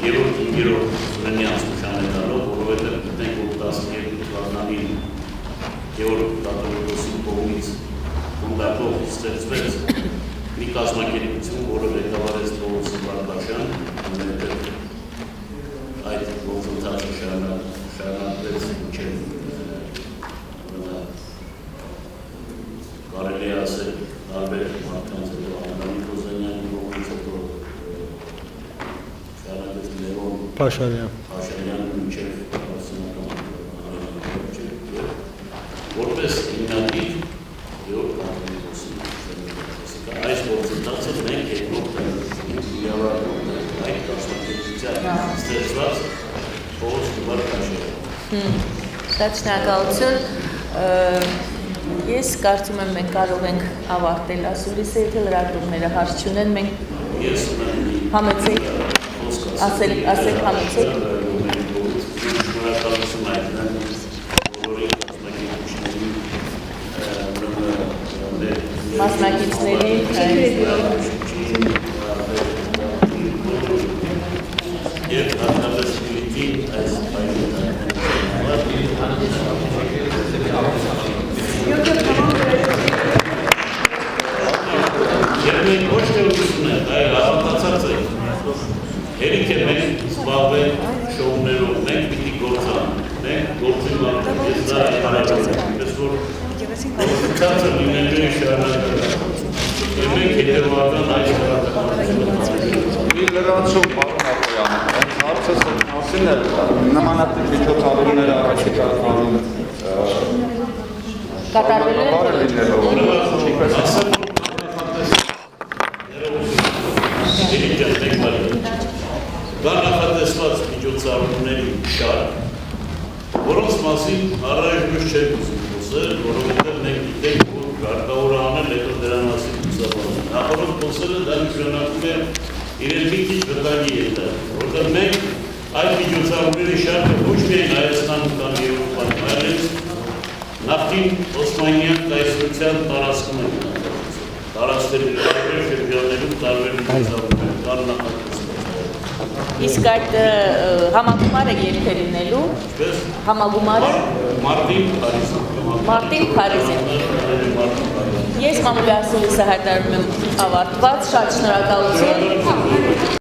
երրորդ Սուրենյանց նշանետալով, որովհետև գտնենք, որ 12 թվականին Գեորգ Տաթևոսի կողմից կոնդակտով ստեղծվեց մի կազմակերպություն, որը ղեկավարեց Պողոս Վարդաշյան, այդ գործընթացը շարունակվեց մինչև կարելի է ասել տարբեր մարդկանց հետո Անդրանիկ Ռոզանյանի կողմից հետո շարունակվեց Լևոն Փաշարյանը մինչև որպես հիմնադիր Գեորգ Տաթևոսի այս գործընթացը մենք երկրորդ իրավարարում այդ կազմակերպության ստեղծված Պողոս Վարդաշյանը։ Շատ շնորհակալություն։ Ես կարծում եմ մենք կարող ենք ավարտել ասուլիսը, եթե լրագրողները հարց չունեն, մենք համեցեք, ասեք համեցեք։ Շնորհակալություն այդնան բոլորի մասնակիցների և հատկապես Ֆիլիպին այս Եվ մենք ոչ թե ուսում ենք, այլ հավատացած ենք, հերիք է մենք զբաղվել շոուներով, մենք պիտի գործանք, մենք գործի մարդում, ես դա հարաճով եմ, ես որ գործընթացը լինելու է շարունակել, և մենք հետևական այս հարատականություն։ Մի լրացում, պարոն Ակոյան, հարցս մասին է նմանատիպ միջոցառումները առաջի կարգանում կատարվել Կան նախատեսված միջոցառումների շարք, որոնց մասին առայժմ չենք ուզում խոսել, որովհետև մենք գիտենք, որ հարկավոր է անել, հետո դրան մասին լուսաբանում։ Նախորդ խոսելը դա նշանակում է իրեն մի քիչ վտանգի է դա, որովհետև մենք այդ միջոցառումների շարքը ոչ միայն Հայաստանում կամ Եվրոպայում, այլև նախկին Օսմանյան կայսրության տարածքում ենք տարածքների տարբեր շրջաններում տարբեր միջոցառումներ կան նախատեսված։ Իսկ այդ համագումարը երբ է լինելու։ Համագումարը Մարտին Փարիզին։ Ես մամուլի ասուլիսը հայտարարում եմ ավարտված, շատ շնորհակալություն։